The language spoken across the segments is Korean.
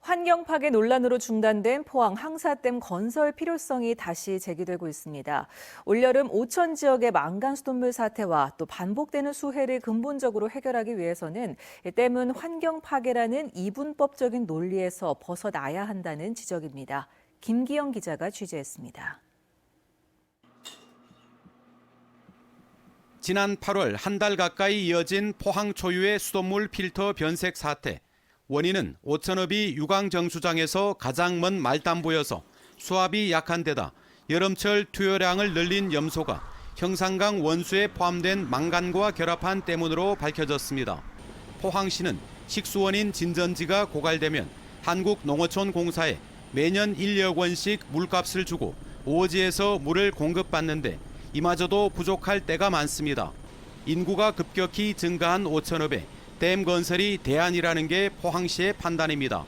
환경 파괴 논란으로 중단된 포항 항사댐 건설 필요성이 다시 제기되고 있습니다. 올여름 오천 지역의 만간 수돗물 사태와 또 반복되는 수해를 근본적으로 해결하기 위해서는 댐은 환경 파괴라는 이분법적인 논리에서 벗어나야 한다는 지적입니다. 김기영 기자가 취재했습니다. 지난 8월 한 달 가까이 이어진 포항 초유의 수돗물 필터 변색 사태. 원인은 오천읍이 유광정수장에서 가장 먼 말단부여서 수압이 약한 데다 여름철 투여량을 늘린 염소가 형산강 원수에 포함된 망간과 결합한 때문으로 밝혀졌습니다. 포항시는 식수원인 진전지가 고갈되면 한국농어촌공사에 매년 1억 원씩 물값을 주고 오지에서 물을 공급받는데 이마저도 부족할 때가 많습니다. 인구가 급격히 증가한 오천읍에 댐 건설이 대안이라는 게 포항시의 판단입니다.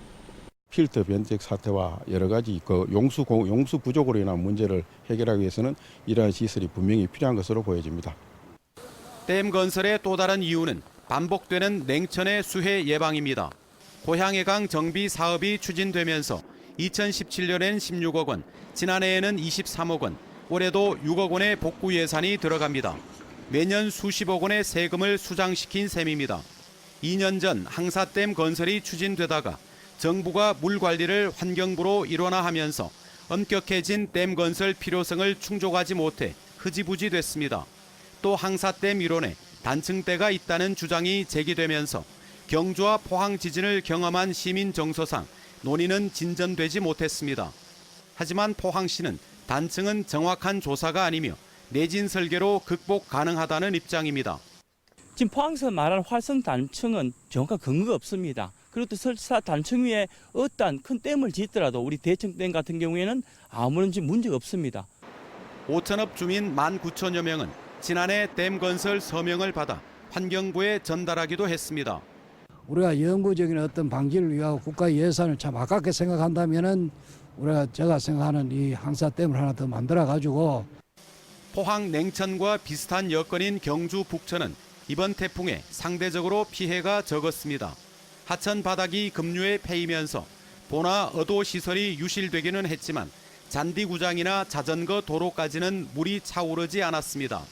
필터 변색 사태와 여러 가지 용수 부족으로 인한 문제를 해결하기 위해서는 이러한 시설이 분명히 필요한 것으로 보여집니다. 댐 건설의 또 다른 이유는 반복되는 냉천의 수해 예방입니다. 고향해강 정비 사업이 추진되면서 2017년엔 16억 원, 지난해에는 23억 원, 올해도 6억 원의 복구 예산이 들어갑니다. 매년 수십억 원의 세금을 수장시킨 셈입니다. 2년 전 항사댐 건설이 추진되다가 정부가 물 관리를 환경부로 일원화하면서 엄격해진 댐 건설 필요성을 충족하지 못해 흐지부지 됐습니다. 또 항사댐 이론에 단층대가 있다는 주장이 제기되면서 경주와 포항 지진을 경험한 시민 정서상 논의는 진전되지 못했습니다. 하지만 포항시는 단층은 정확한 조사가 아니며 내진 설계로 극복 가능하다는 입장입니다. 지금 포항에서 말하는 활성 단층은 정확한 근거가 없습니다. 그리고 또 설사 단층 위에 어떠한 큰 댐을 짓더라도 우리 대청댐 같은 경우에는 아무런 문제가 없습니다. 오천읍 주민 19,000여 명은 지난해 댐 건설 서명을 받아 환경부에 전달하기도 했습니다. 우리가 영구적인 어떤 방지를 위하여 국가 예산을 참 아깝게 생각한다면은 제가 생각하는 이 항사댐을 하나 더 만들어 가지고 포항 냉천과 비슷한 여건인 경주 북천은 이번 태풍에 상대적으로 피해가 적었습니다. 하천 바닥이 급류에 패이면서 보나 어도 시설이 유실되기는 했지만 잔디구장이나 자전거 도로까지는 물이 차오르지 않았습니다.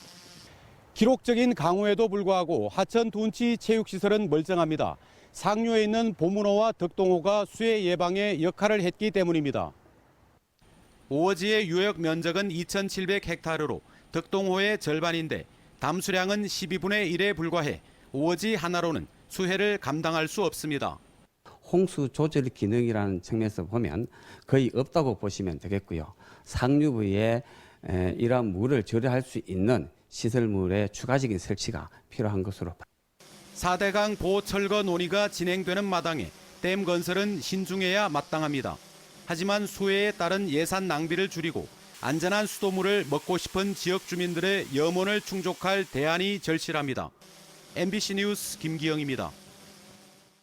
기록적인 강우에도 불구하고 하천 둔치 체육시설은 멀쩡합니다. 상류에 있는 보문호와 덕동호가 수해 예방에 역할을 했기 때문입니다. 오어지의 유역 면적은 2,700헥타르로 덕동호의 절반인데 담수량은 12분의 1에 불과해 오어지 하나로는 수해를 감당할 수 없습니다. 홍수 조절 기능이라는 측면에서 보면 거의 없다고 보시면 되겠고요. 상류 부위에 이러한 물을 절여할 수 있는 시설물의 추가적인 설치가 필요한 것으로 4대강 보철거 논의가 진행되는 마당에 댐 건설은 신중해야 마땅합니다. 하지만 수해에 따른 예산 낭비를 줄이고 안전한 수돗물을 먹고 싶은 지역 주민들의 염원을 충족할 대안이 절실합니다. MBC 뉴스 김기영입니다.